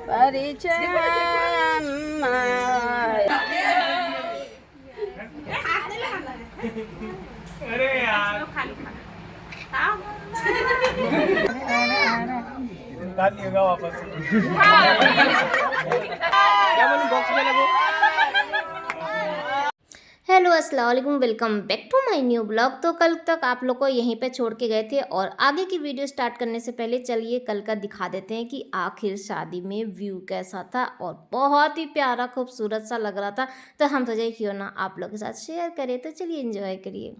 परिचय अरे यार निकाल लिएगा वापस क्या बोलूं बॉक्स में लगो। हेलो अस्सलाम वालेकुम, welcome back to my new blog. तो कल तक आप लोग को यहीं पे छोड़ के गए थे और आगे की वीडियो स्टार्ट करने से पहले चलिए कल का दिखा देते हैं कि आखिर शादी में व्यू कैसा था। और बहुत ही प्यारा खूबसूरत सा लग रहा था, तो हम सोचे क्यों ना आप लोग के साथ शेयर करें। तो चलिए एंजॉय करिए।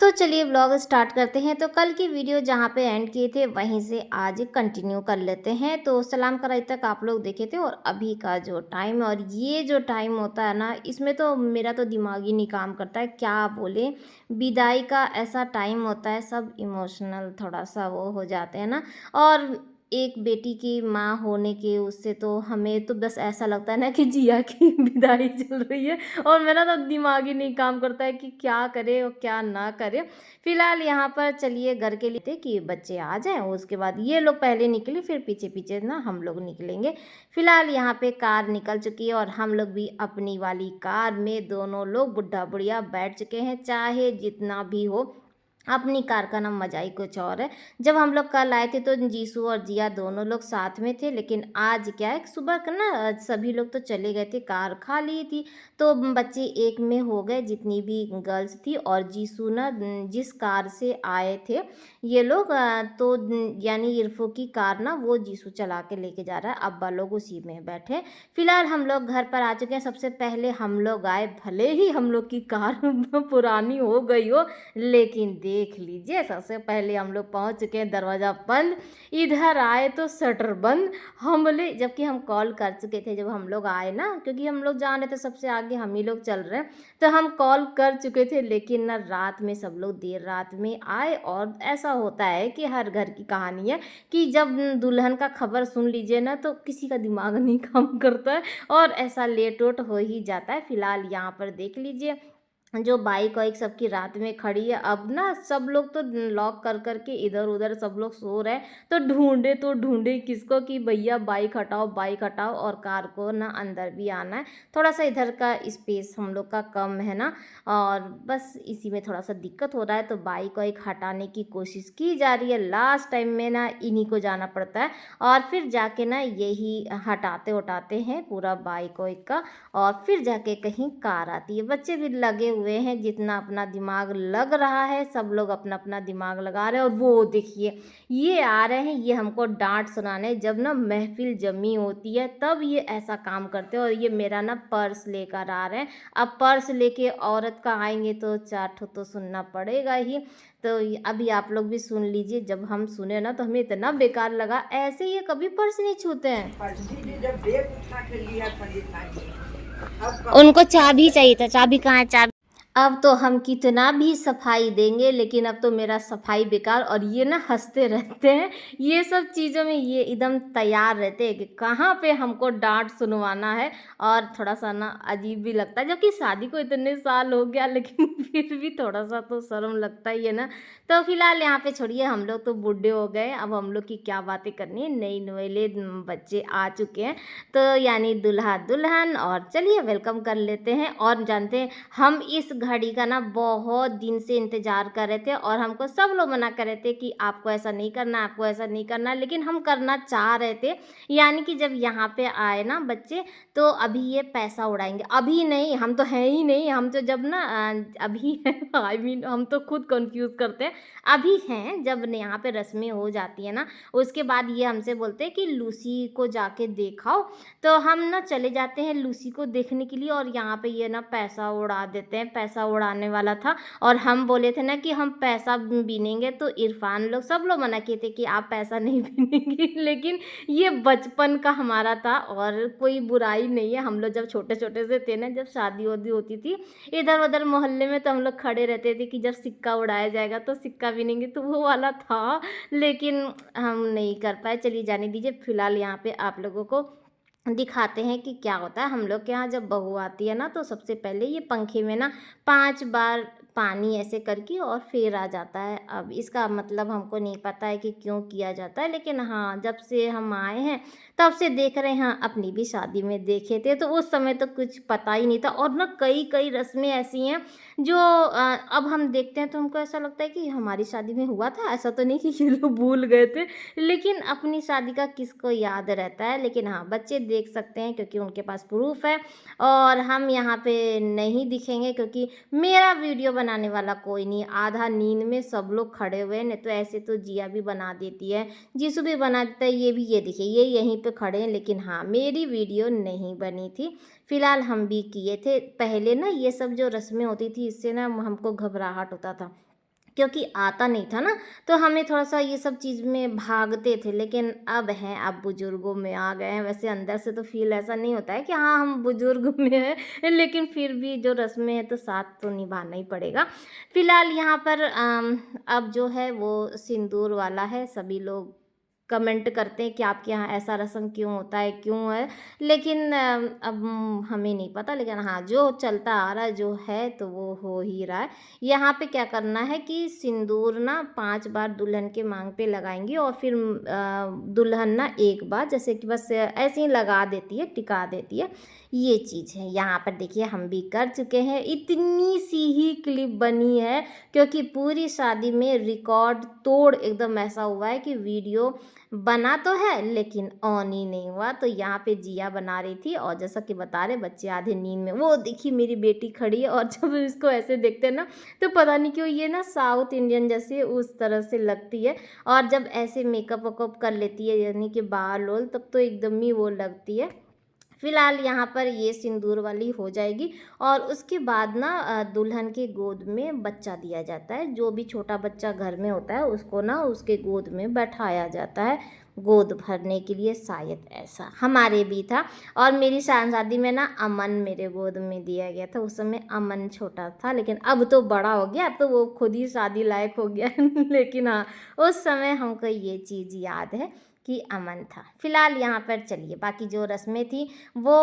तो चलिए व्लॉग स्टार्ट करते हैं। तो कल की वीडियो जहाँ पे एंड किए थे वहीं से आज कंटिन्यू कर लेते हैं। तो सलाम कराई तक आप लोग देखे थे और अभी का जो टाइम, और ये जो टाइम होता है ना, इसमें तो मेरा तो दिमाग ही नहीं काम करता है, क्या बोले। विदाई का ऐसा टाइम होता है, सब इमोशनल थोड़ा सा वो हो जाते हैं ना। और एक बेटी की माँ होने के उससे तो हमें तो बस ऐसा लगता है ना कि जिया की विदाई चल रही है, और मेरा तो दिमाग ही नहीं काम करता है कि क्या करे और क्या ना करे। फिलहाल यहाँ पर चलिए घर के लिए कि बच्चे आ जाएं, उसके बाद ये लोग पहले निकले, फिर पीछे पीछे ना हम लोग निकलेंगे। फिलहाल यहाँ पे कार निकल चुकी है और हम लोग भी अपनी वाली कार में दोनों लोग बुढ़ा बुढ़िया बैठ चुके हैं। चाहे जितना भी हो, अपनी कार का नाम मजा ही कुछ और है। जब हम लोग कल आए थे तो जीसू और जिया दोनों लोग साथ में थे, लेकिन आज क्या है, सुबह का ना सभी लोग तो चले गए थे, कार खाली थी, तो बच्चे एक में हो गए जितनी भी गर्ल्स थी। और जीसू ना जिस कार से आए थे ये लोग, तो यानी इरफो की कार ना वो जीसू चला के लेके जा रहा है, अब्बा लोग उसी में बैठे। फिलहाल हम लोग घर पर आ चुके हैं। सबसे पहले हम लोग आए, भले ही हम लोग की कार पुरानी हो गई हो, लेकिन देख लीजिए सबसे पहले हम लोग पहुंच चुके हैं, दरवाज़ा बंद। इधर आए तो शटर बंद। हम बोले, जबकि हम कॉल कर चुके थे जब हम लोग आए ना, क्योंकि हम लोग जान रहे थे सबसे आगे हम ही लोग चल रहे हैं, तो हम कॉल कर चुके थे। लेकिन ना रात में सब लोग देर रात में आए, और ऐसा होता है कि हर घर की कहानी है कि जब दुल्हन का खबर सुन लीजिए ना तो किसी का दिमाग नहीं काम करता है, और ऐसा लेट वेट हो ही जाता है। फिलहाल यहाँ पर देख लीजिए जो बाइक वाइक सबकी रात में खड़ी है। अब ना सब लोग तो लॉक कर कर के इधर उधर सब लोग सो रहे हैं, तो ढूंढे किसको कि भैया बाइक हटाओ, और कार को ना अंदर भी आना है। थोड़ा सा इधर का स्पेस हम लोग का कम है ना, और बस इसी में थोड़ा सा दिक्कत हो रहा है, तो बाइक वाइक हटाने की कोशिश की जा रही है। लास्ट टाइम में ना इन्हीं को जाना पड़ता है, और फिर जाके ना यही हटाते उठाते हैं पूरा बाइक वाइक का, और फिर जाके कहीं कार आती है। बच्चे भी लगे हुए हैं, जितना अपना दिमाग लग रहा है सब लोग अपना अपना दिमाग लगा रहे हैं। और वो देखिए ये आ रहे हैं, ये हमको डांट सुनाने। जब ना महफिल जमी होती है तब ये ऐसा काम करते हैं। और ये मेरा ना पर्स लेकर आ रहे हैं। अब पर्स लेके औरत का आएंगे तो चार ठो तो सुनना पड़ेगा ही। तो अभी आप लोग भी सुन लीजिए। जब हम सुने ना तो हमें इतना बेकार लगा, ऐसे ये कभी पर्स नहीं छूते हैं। उनको चाबी चाहिए था, चाबी कहाँ है, चाबी। अब तो हम कितना भी सफाई देंगे, लेकिन अब तो मेरा सफाई बेकार। और ये ना हंसते रहते हैं, ये सब चीज़ों में ये एकदम तैयार रहते हैं कि कहाँ पे हमको डांट सुनवाना है। और थोड़ा सा ना अजीब भी लगता है, जबकि शादी को इतने साल हो गया, लेकिन फिर भी थोड़ा सा तो शर्म लगता ही है ना। तो फिलहाल यहाँ पे छोड़िए, हम लोग तो बूढ़े हो गए, अब हम लोग की क्या बातें करनी है। नई नवेले बच्चे आ चुके हैं, तो यानी दूल्हा दुल्हन, और चलिए वेलकम कर लेते हैं। और जानते हैं हम इस घड़ी का ना बहुत दिन से इंतज़ार कर रहे थे, और हमको सब लोग मना कर रहे थे कि आपको ऐसा नहीं करना, आपको ऐसा नहीं करना, लेकिन हम करना चाह रहे थे। यानी कि जब यहाँ पे आए ना बच्चे, तो अभी ये पैसा उड़ाएंगे। अभी नहीं, हम तो हैं ही नहीं, हम तो जब ना अभी आई मीन हम तो खुद कंफ्यूज करते हैं। अभी हैं, जब यहाँ पे रस्में हो जाती है ना, उसके बाद ये हमसे बोलते हैं कि लूसी को जाके देखाओ। तो हम ना चले जाते हैं लूसी को देखने के लिए, और यहाँ पे ये ना पैसा उड़ा देते हैं। पैसा पैसा उड़ाने वाला था। और हम बोले थे ना कि हम पैसा बीनेंगे, तो इरफान लोग सब लोग मना किए थे कि आप पैसा नहीं बीनेंगे। लेकिन ये बचपन का हमारा था और कोई बुराई नहीं है। हम लोग जब छोटे छोटे से थे ना, जब शादी वादी होती थी इधर उधर मोहल्ले में, तो हम लोग खड़े रहते थे कि जब सिक्का उड़ाया जाएगा तो सिक्का बीनेंगे, तो वो वाला था। लेकिन हम नहीं कर पाए। चलिए जाने दीजिए। फिलहाल यहाँ पे आप लोगों को दिखाते हैं कि क्या होता है। हम लोग के यहाँ जब बहू आती है ना, तो सबसे पहले ये पंखे में ना 5 बार पानी ऐसे करके और फिर आ जाता है। अब इसका मतलब हमको नहीं पता है कि क्यों किया जाता है, लेकिन हाँ, जब से हम आए हैं तब से देख रहे हैं। हाँ, अपनी भी शादी में देखे थे, तो उस समय तो कुछ पता ही नहीं था। और ना कई कई रस्में ऐसी हैं जो अब हम देखते हैं तो हमको ऐसा लगता है कि हमारी शादी में हुआ था। ऐसा तो नहीं कि ये लोग भूल गए थे, लेकिन अपनी शादी का किसको याद रहता है। लेकिन हाँ, बच्चे देख सकते हैं क्योंकि उनके पास प्रूफ है। और हम यहाँ पे नहीं दिखेंगे क्योंकि मेरा वीडियो बनाने वाला कोई नहीं। आधा नींद में सब लोग खड़े हुए हैं, नहीं तो ऐसे तो जिया भी बना देती है, जीसू भी बना देता है। ये भी, ये देखिए, ये यहीं पे खड़े हैं। लेकिन हाँ, मेरी वीडियो नहीं बनी थी। फिलहाल हम भी किए थे पहले ना, ये सब जो रस्में होती थी इससे ना हमको घबराहट होता था क्योंकि आता नहीं था ना, तो हमें थोड़ा सा ये सब चीज़ में भागते थे। लेकिन अब हैं, अब बुजुर्गों में आ गए हैं। वैसे अंदर से तो फील ऐसा नहीं होता है कि हाँ हम बुजुर्ग में हैं, लेकिन फिर भी जो रस्में हैं तो साथ तो निभाना ही पड़ेगा। फिलहाल यहाँ पर अब जो है वो सिंदूर वाला है। सभी लोग कमेंट करते हैं कि आपके यहाँ ऐसा रस्म क्यों होता है, क्यों है। लेकिन अब हमें नहीं पता। लेकिन हाँ, जो चलता आ रहा है, जो है तो वो हो ही रहा है। यहाँ पे क्या करना है कि सिंदूर ना 5 बार दुल्हन के मांग पे लगाएंगी और फिर दुल्हन ना एक बार, जैसे कि बस ऐसे ही लगा देती है, टिका देती है। ये चीज़ है। यहाँ पर देखिए हम भी कर चुके हैं। इतनी सी ही क्लिप बनी है क्योंकि पूरी शादी में रिकॉर्ड तोड़ एकदम ऐसा हुआ है कि वीडियो बना तो है लेकिन ऑन ही नहीं हुआ। तो यहाँ पे जिया बना रही थी और जैसा कि बता रहे बच्चे आधे नींद में। वो देखिए मेरी बेटी खड़ी है और जब इसको ऐसे देखते हैं ना, तो पता नहीं क्यों ये ना साउथ इंडियन जैसे उस तरह से लगती है। और जब ऐसे मेकअप वेकअप कर लेती है, यानी कि बाल वोल, तब तो एकदम ही वो लगती है। फिलहाल यहाँ पर ये सिंदूर वाली हो जाएगी और उसके बाद ना दुल्हन के गोद में बच्चा दिया जाता है। जो भी छोटा बच्चा घर में होता है उसको ना उसके गोद में बैठाया जाता है, गोद भरने के लिए। शायद ऐसा हमारे भी था। और मेरी शादी में ना अमन मेरे गोद में दिया गया था। उस समय अमन छोटा था, लेकिन अब तो बड़ा हो गया, अब तो वो खुद ही शादी लायक हो गया। लेकिन हाँ, उस समय हमको ये चीज़ याद है कि अमन था। फिलहाल यहाँ पर चलिए बाकी जो रस्में थी वो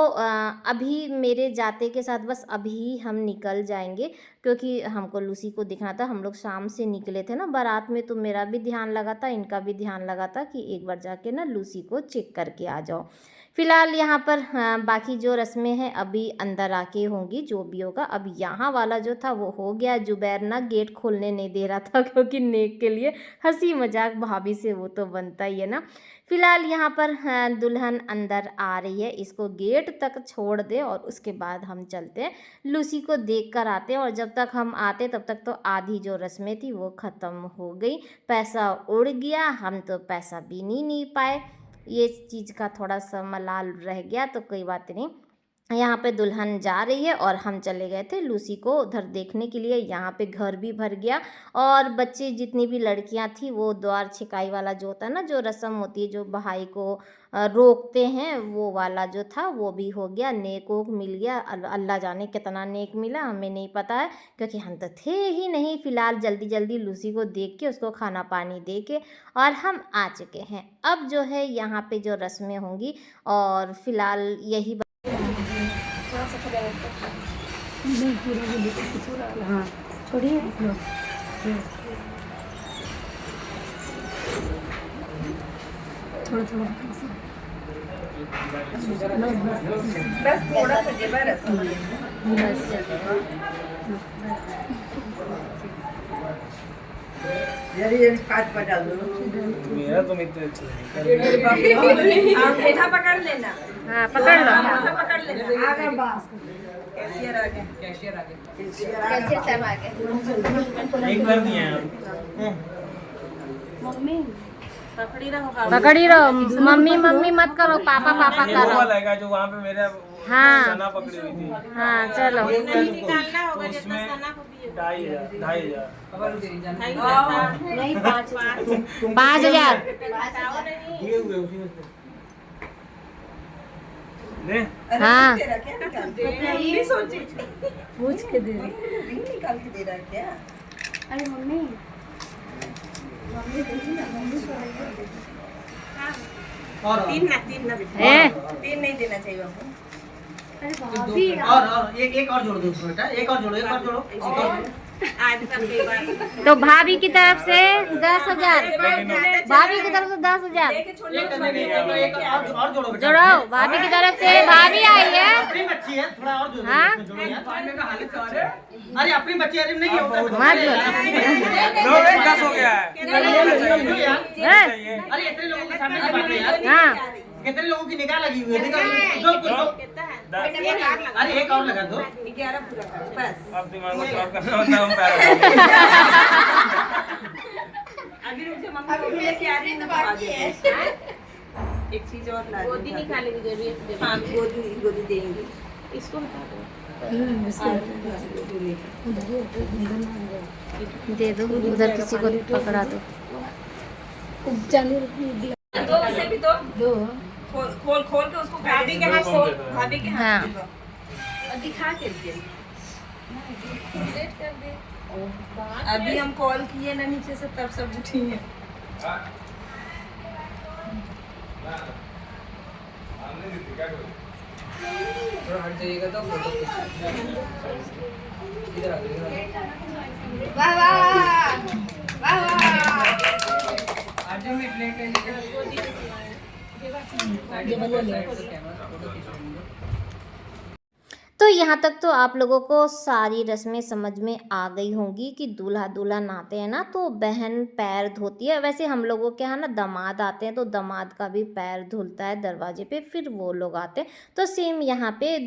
अभी मेरे जाते के साथ बस अभी हम निकल जाएंगे क्योंकि हमको लूसी को दिखना था। हम लोग शाम से निकले थे ना बारात में, तो मेरा भी ध्यान लगा था, इनका भी ध्यान लगा था कि एक बार जाके ना लूसी को चेक करके आ जाओ। फिलहाल यहाँ पर बाकी जो रस्में हैं अभी अंदर आके होंगी, जो भी होगा। अब यहाँ वाला जो था वो हो गया। जुबैर ना गेट खोलने नहीं दे रहा था क्योंकि नेक के लिए हंसी मजाक भाभी से वो तो बनता ही है ना। फिलहाल यहाँ पर दुल्हन अंदर आ रही है, इसको गेट तक छोड़ दे और उसके बाद हम चलते हैं, लूसी को देख कर आते हैं। और जब तक हम आते तब तक तो आधी जो रस्में थी वो ख़त्म हो गई। पैसा उड़ गया, हम तो पैसा भी नहीं पाए। ये चीज़ का थोड़ा सा मलाल रह गया, तो कोई बात नहीं। यहाँ पे दुल्हन जा रही है और हम चले गए थे लूसी को उधर देखने के लिए। यहाँ पे घर भी भर गया और बच्चे जितनी भी लड़कियाँ थी वो द्वार छिकाई वाला जो होता है ना, जो रस्म होती है, जो भाई को रोकते हैं, वो वाला जो था वो भी हो गया। नेक वोक मिल गया। अल्लाह जाने कितना नेक मिला, हमें नहीं पता है क्योंकि हम तो थे ही नहीं। फिलहाल जल्दी जल्दी लूसी को देख के उसको खाना पानी दे के और हम आ चुके हैं। अब जो है यहाँ पे जो रस्में होंगी और फिलहाल यही हाँ छोड़िए। थोड़ा थोड़ा बस थोड़ा सा जबरदस्त ये काट पर डाल दो। मेरा तो इतने अच्छे आप मीठा पकड़ लेना। हाँ पकड़ लो। पकड़ लेना। आगे बास कैशियर आ गया। कैशियर साहब आ गए। एक कर दिए हैं। मम्मी पकड़ी रहो मम्मी मम्मी मत करो, पापा पापा ये वो करो। वाला है जो वहाँ पे मेरा हाँ सना पकड़ी हुई थी। हाँ चलो तो उसमें 2,500 नहीं 5,000 5,000 दिए हुए उसी में से। ले हाँ पूछ के दे रही निकाल के दे रहा है क्या? अरे मम्मी ए तीन नहीं देना चाहिए आपको। और एक और जोड़ दो उसमें बेटा, एक और जोड़ो, एक और जोड़ो, एक और तो भाभी की तरफ से 10,000 भाभी की तरफ से 10,000 एक और जोड़ो बेटा। जोड़ो भाभी की तरफ से भाभी आई है अपनी बच्ची है, थोड़ा और जोड़ो, हाँ? इसमें जोड़ो यार। अरे अपनी बच्ची अरे नहीं होता मत बोलो। लो 10 हो गया है। जो यार, चाहिए। अरे इतने लोगों के सामने की बात है यार, हाँ कितने लोगों की निगाह लगी हुई है, देखो दो, अरे एक और लगा दो। 11 पूरा करो बस। अब दिमाग में खराब करना होता है, हम पैर उठा अभी रुक जा मम्मी, अभी मैं क्या रही तो बाकी है। एक चीज और ला गोदी निकालने की जरूरत है। हाँ गोदी देंगे इसको, हटा दो। दे दो उधर किसी को पकड़ा दो दो उसे भी दो खोल के उसको भाभी के हाथ हाँ। से दो और दिखा के दे। अभी हम कॉल किए ना नीचे से तब सब उठी हैं। हट जाइएगा तो फोटो वाह वाह वाह वाह। आज मैं तो यहाँ तक तो आप लोगों को सारी रस्में समझ में आ गई होंगी कि दूल्हा दुल्हन आते हैं ना तो बहन पैर धोती है। वैसे हम लोगों के यहाँ ना दामाद आते हैं तो दामाद का भी पैर धुलता है दरवाजे पे, फिर वो लोग आते हैं। तो सेम यहाँ पे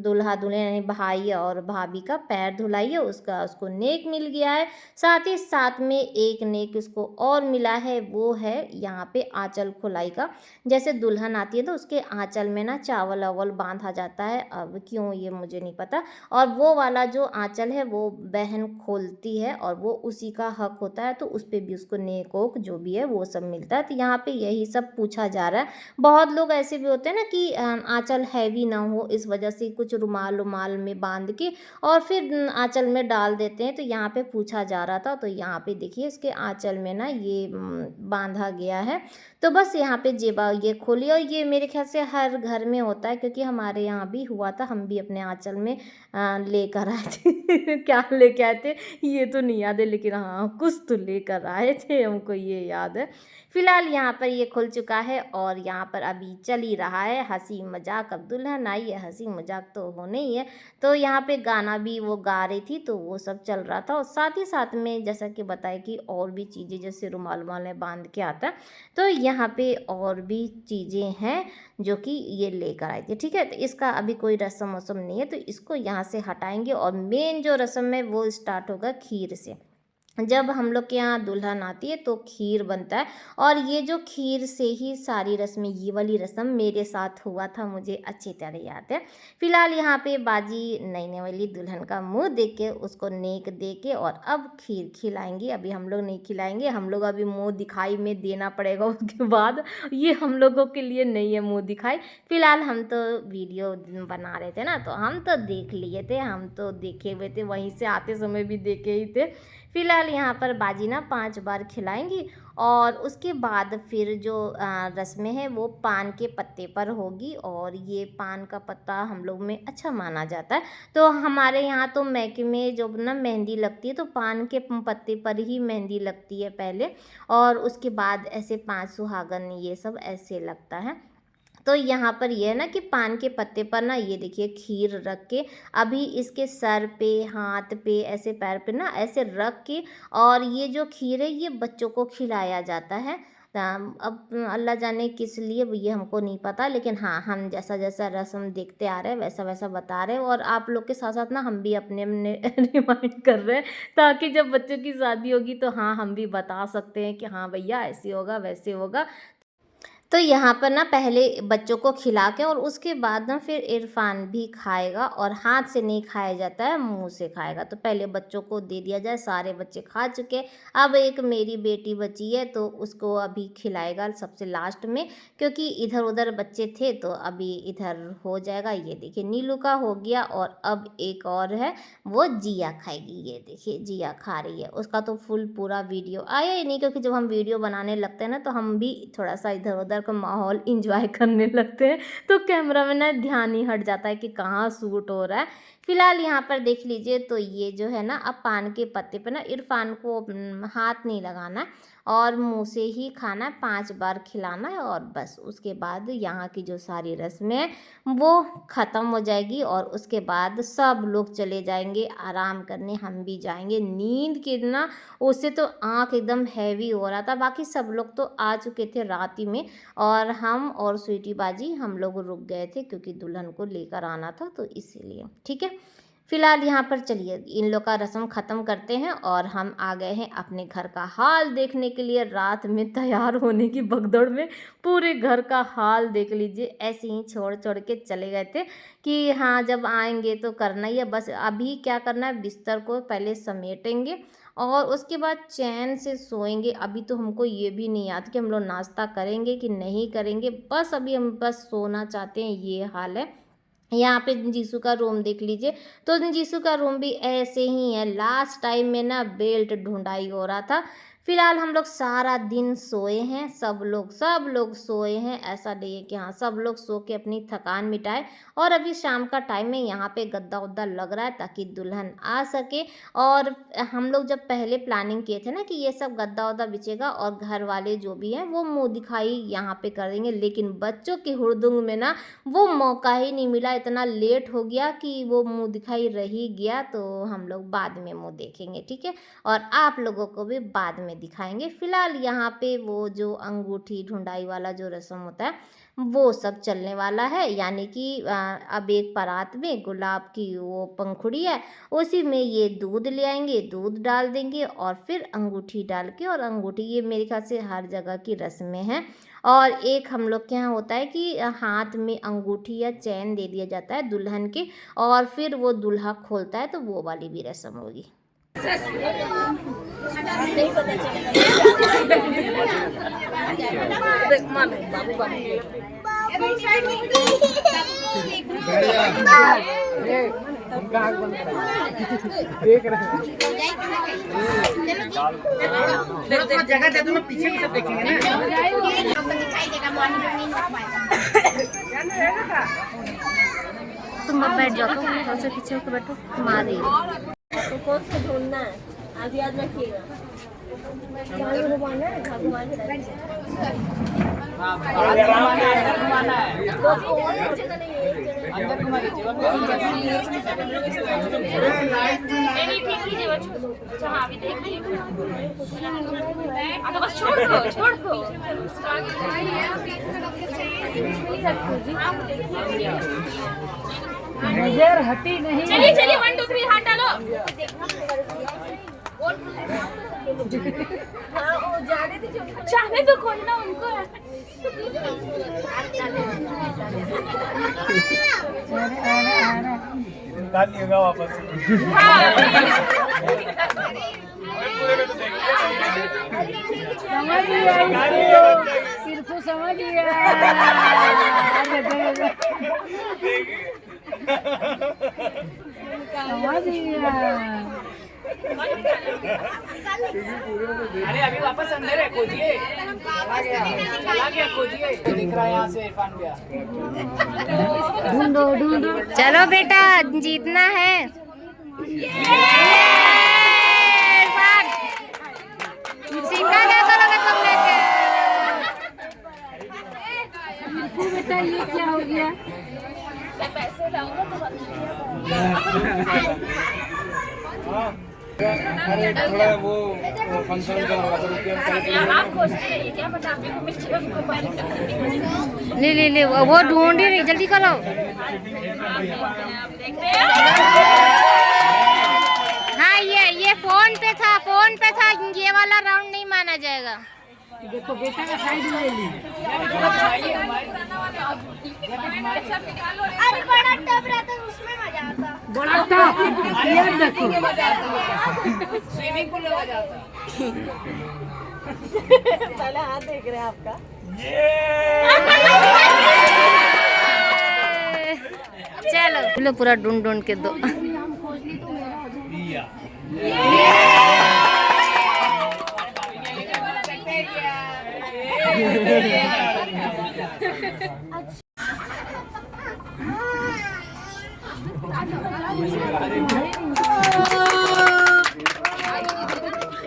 दूल्हा दुल्हन यानी भाई और भाभी का पैर धुलाइए, उसको नेक मिल गया है। साथ ही साथ में एक नेक उसको और मिला है, वो है यहाँ पे आंचल खुलाई का। जैसे दुल्हन आती है तो उसके आंचल में ना चावल अवल बांधा जाता है, अब क्यों ये मुझे नहीं पता। और वो वाला जो आंचल है वो बहन खोलती है और वो उसी का हक होता है, तो उस पर भी उसको नेक ओक जो भी है वो सब मिलता है। तो यहाँ पे यही सब पूछा जा रहा है। बहुत लोग ऐसे भी होते हैं ना कि आंचल हैवी ना हो, इस वजह से कुछ रुमाल में बांध के और फिर आंचल में डाल देते हैं। तो यहाँ पे पूछा जा रहा था, तो यहाँ पे देखिए इसके आंचल में ना ये बांधा गया है। तो बस यहाँ पे जेबा ये खोली, और ये मेरे ख्याल से हर घर में होता है क्योंकि हमारे यहाँ भी हुआ था, हम भी अपने आंचल में लेकर आए थे क्या लेकर आए थे ये तो नहीं याद है, लेकिन हाँ कुछ तो लेकर आए थे, हमको ये याद है। फिलहाल यहाँ पर ये खुल चुका है और यहाँ पर अभी चल ही रहा है हंसी मजाक। अब दुल्हन आई है, हंसी मजाक तो होने ही है। तो यहाँ पे गाना भी वो गा रही थी तो वो सब चल रहा था, और साथ ही साथ में जैसा कि बताया कि और भी चीज़ें जैसे रुमाल में बांध के आता है, तो यहाँ पे और भी चीज़ें हैं जो कि ये लेकर आई थी। ठीक है, तो इसका अभी कोई रस्म वस्म नहीं है, तो इसको यहाँ से हटाएंगे और मेन जो रस्म है वो स्टार्ट होगा खीर से। जब हम लोग के यहाँ दुल्हन आती है तो खीर बनता है, और ये जो खीर से ही सारी रस्में, ये वाली रस्म मेरे साथ हुआ था, मुझे अच्छी तरह याद है। फिलहाल यहाँ पे बाजी नई वाली दुल्हन का मुंह देख के उसको नेक दे के और अब खीर खिलाएंगे। अभी हम लोग नहीं खिलाएंगे, हम लोग अभी मुंह दिखाई में देना पड़ेगा उसके बाद, ये हम लोगों के लिए नहीं है मुंह दिखाई। फिलहाल हम तो वीडियो बना रहे थे ना, तो हम तो देख लिए थे, हम तो देखे हुए थे, वहीं से आते समय भी देखे ही थे। फिलहाल यहाँ पर बाजी ना 5 बार खिलाएंगी, और उसके बाद फिर जो रस्में हैं वो पान के पत्ते पर होगी, और ये पान का पत्ता हम लोग में अच्छा माना जाता है। तो हमारे यहाँ तो मैके में जो ना मेहंदी लगती है तो पान के पत्ते पर ही मेहंदी लगती है पहले, और उसके बाद ऐसे 5 सुहागन ये सब ऐसे लगता है। तो यहाँ पर ये है ना कि पान के पत्ते पर ना ये देखिए खीर रख के अभी इसके सर पे, हाथ पे, ऐसे पैर पे ना ऐसे रख के, और ये जो खीर है ये बच्चों को खिलाया जाता है। अब अल्लाह जाने किस लिए, ये हमको नहीं पता, लेकिन हाँ हम जैसा जैसा रस्म देखते आ रहे हैं वैसा वैसा बता रहे हैं, और आप लोग के साथ साथ ना हम भी अपने रिमाइंड कर रहे हैं, ताकि जब बच्चों की शादी होगी तो हाँ हम भी बता सकते हैं कि हाँ भैया ऐसे होगा वैसे होगा। तो तो यहाँ पर ना पहले बच्चों को खिला के और उसके बाद ना फिर इरफान भी खाएगा, और हाथ से नहीं खाया जाता है, मुंह से खाएगा। तो पहले बच्चों को दे दिया जाए, सारे बच्चे खा चुके। अब एक मेरी बेटी बची है तो उसको अभी खिलाएगा सबसे लास्ट में, क्योंकि इधर उधर बच्चे थे तो अभी इधर हो जाएगा। ये देखिए नीलू का हो गया, और अब एक और है वो जिया खाएगी। ये देखिए जिया खा रही है, उसका तो फुल पूरा वीडियो आया ही नहीं, क्योंकि जब हम वीडियो बनाने लगते हैं ना तो हम भी थोड़ा सा इधर उधर का माहौल इंजॉय करने लगते हैं, तो कैमरा में ना ध्यान ही हट जाता है कि कहाँ शूट हो रहा है। फिलहाल यहाँ पर देख लीजिए, तो ये जो है ना, अब पान के पत्ते पे ना इरफान को हाथ नहीं लगाना है और मुंह से ही खाना है, 5 बार खिलाना है, और बस उसके बाद यहाँ की जो सारी रस्में हैं वो ख़त्म हो जाएगी। और उसके बाद सब लोग चले जाएंगे आराम करने, हम भी जाएंगे। नींद के ना उससे तो आँख एकदम हैवी हो रहा था। बाकी सब लोग तो आ चुके थे रात ही में, और हम और स्वीटी बाजी हम लोग रुक गए थे क्योंकि दुल्हन को लेकर आना था, तो इसीलिए। ठीक है, फिलहाल यहाँ पर चलिए इन लोग का रस्म ख़त्म करते हैं और हम आ गए हैं अपने घर का हाल देखने के लिए। रात में तैयार होने की भगदड़ में पूरे घर का हाल देख लीजिए, ऐसे ही छोड़ छोड़ के चले गए थे कि हाँ जब आएंगे तो करना ही है। बस अभी क्या करना है, बिस्तर को पहले समेटेंगे और उसके बाद चैन से सोएंगे। अभी तो हमको ये भी नहीं याद कि हम लोग नाश्ता करेंगे कि नहीं करेंगे, बस अभी हम बस सोना चाहते हैं, ये हाल है। यहाँ पे जीसू का रूम देख लीजिए, तो जीसू का रूम भी ऐसे ही है। लास्ट टाइम में ना बेल्ट ढूंढाई हो रहा था। फिलहाल हम लोग सारा दिन सोए हैं, सब लोग सोए हैं। ऐसा नहीं है कि हाँ सब लोग सो के अपनी थकान मिटाए। और अभी शाम का टाइम में यहाँ पे गद्दा उद्दा लग रहा है ताकि दुल्हन आ सके। और हम लोग जब पहले प्लानिंग किए थे ना कि ये सब गद्दा उद्दा बिछेगा और घर वाले जो भी हैं वो मुँह दिखाई यहाँ पे कर देंगे, लेकिन बच्चों की हुड़दुंग में ना वो मौका ही नहीं मिला। इतना लेट हो गया कि वो मुँह दिखाई रह ही गया, तो हम लोग बाद में मुँह देखेंगे। ठीक है, और आप लोगों को भी बाद में दिखाएंगे। फिलहाल यहाँ पे वो जो अंगूठी ढूंढाई वाला जो रस्म होता है वो सब चलने वाला है, यानी कि अब एक परात में गुलाब की वो पंखुड़ी है, उसी में ये दूध ले आएंगे, दूध डाल देंगे और फिर अंगूठी डाल के, और अंगूठी ये मेरे ख्याल से हर जगह की रस्में हैं। और एक हम लोग के यहाँ होता है कि हाथ में अंगूठी या चैन दे दिया जाता है दुल्हन के, और फिर वो दूल्हा खोलता है, तो वो वाली भी रस्म होगी। जगह दे दो ना, पीछे भी सब देखेंगे ना। तुम बैठ जाओ, तो सबसे पीछे होकर बैठो, तुम्हारी तो कौन सा ढूंढना है आप याद रखिएगा। नजर हटी नहीं। चलिए चलिए 1 2 3 हाथ डालो। जाने दो, खोलना उनको है। निकाल लिएगा वापस। समझ लिया इसको, समझ लिया। समझ लिया। अरे अभी वापस अंदर है, खोजिए। चला गया, खोजिए। दिख रहा है यहाँ से इरफान गया। ढूंढो ढूंढो। चलो बेटा जीतना है। सीखा गया तो लगा तुम लेके। बेटा ये क्या हो गया? अरे थोड़ा वो फंक्शन का आप खोजते रहिए, क्या पता आप को मिल जाए। ले ले ले, वो ढूंढ ही रही, जल्दी करो। हाँ ये फोन पे था, ये वाला राउंड नहीं माना जाएगा। देखो बेटा का साइड ले ली। देखो स्विमिंग पूल में मजा आता पहले हाथ देख रहे हैं आपका चलो पूरा ढूंढ ढूंढ के दो।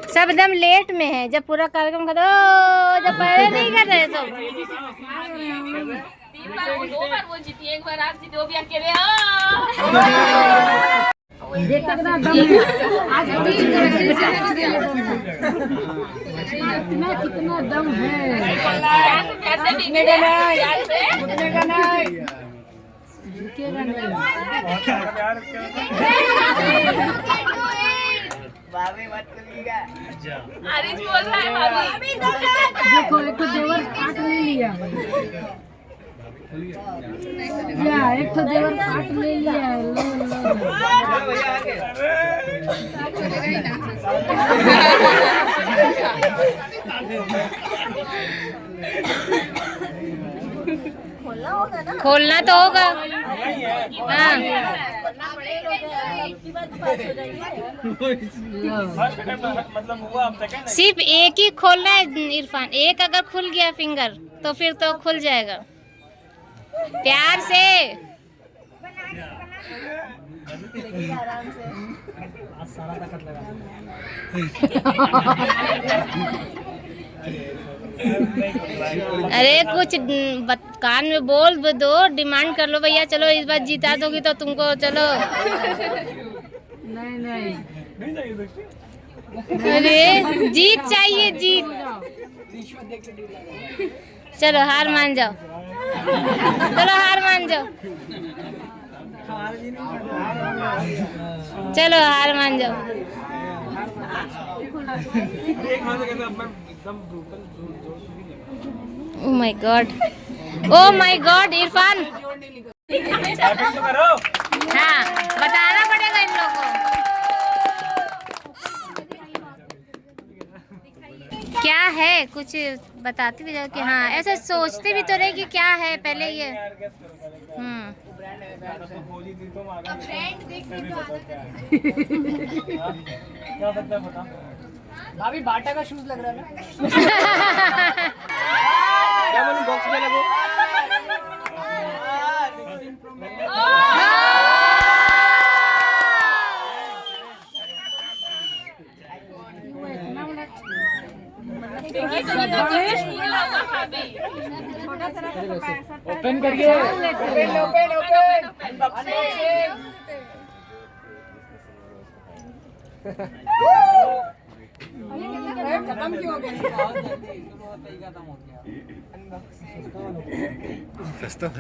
सब एकदम लेट में है, जब पूरा कार्यक्रम खत्म जब पहले नहीं कर रहे सब। दो बार वो जीती, एक बार आप जीते, वो भी अकेले। देख कितना दम है आज कितना दम है। कैसे रुकेगा नहीं। आरिश बोल रहा है भाभी। देखो एक तो देवर काट ले लिया एक तो देवर काट ले लिया। खोलना तो होगा। हाँ मतलब हुआ अब सेकंड सिर्फ एक ही खोलना है इरफान, एक अगर खुल गया फिंगर तो फिर तो खुल जाएगा। प्यार से अरे कुछ कान में बोल दो, डिमांड कर लो भैया, चलो इस बार जीता दोगी तो तुमको चलो। नहीं अरे जीत चाहिए, जीत। चलो हार मान जाओ, चलो हार मान जाओ, चलो हार मान जाओ। Oh my God, oh my God Irfan. हाँ बताना पड़ेगा इन लोगों को। क्या है कुछ बताती भी जाओ कि हाँ, ऐसे सोचते भी तो रहे कि क्या है पहले ये। भाभी बाटा का शूज लग रहा है ना। क्या बोलूं, बॉक्स में लगो। ओपन करिए, ओपन खत्म क्यों हो गया?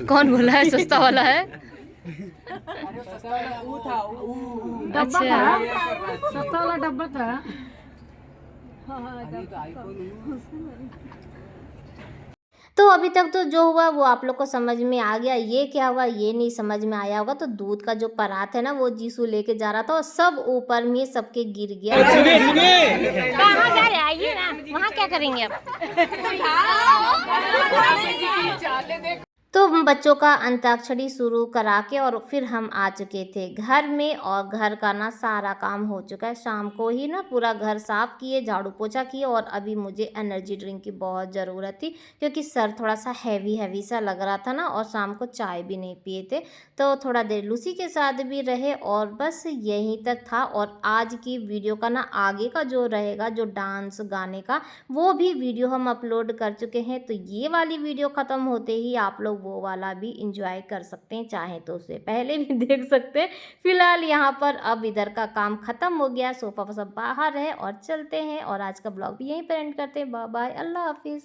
कौन बोला है सस्ता वाला है? डब्बा था, सस्ता वाला डब्बा था। तो अभी तक तो जो हुआ वो आप लोग को समझ में आ गया। ये क्या हुआ ये नहीं समझ में आया होगा। तो दूध का जो परात है ना वो जीसू लेके जा रहा था और सब ऊपर में सबके गिर गया। कहाँ जा रहे, आइए ना, वहाँ क्या करेंगे अब। तो बच्चों का अंताक्षरी शुरू करा के और फिर हम आ चुके थे घर में। और घर का ना सारा काम हो चुका है। शाम को ही ना पूरा घर साफ किए, झाड़ू पोछा किए। और अभी मुझे एनर्जी ड्रिंक की बहुत ज़रूरत थी क्योंकि सर थोड़ा सा हैवी सा लग रहा था ना। और शाम को चाय भी नहीं पिए थे तो थोड़ा देर लूसी के साथ भी रहे और बस यहीं तक था। और आज की वीडियो का ना आगे का जो रहेगा, जो डांस गाने का, वो भी वीडियो हम अपलोड कर चुके हैं। तो ये वाली वीडियो ख़त्म होते ही आप लोग वो वाला भी इंजॉय कर सकते हैं, चाहे तो उससे पहले भी देख सकते हैं। फिलहाल यहाँ पर अब इधर का काम ख़त्म हो गया, सोफा सब बाहर है और चलते हैं। और आज का ब्लॉग भी यहीं पर एंड करते हैं। बाय बाय, अल्लाह हाफिज़।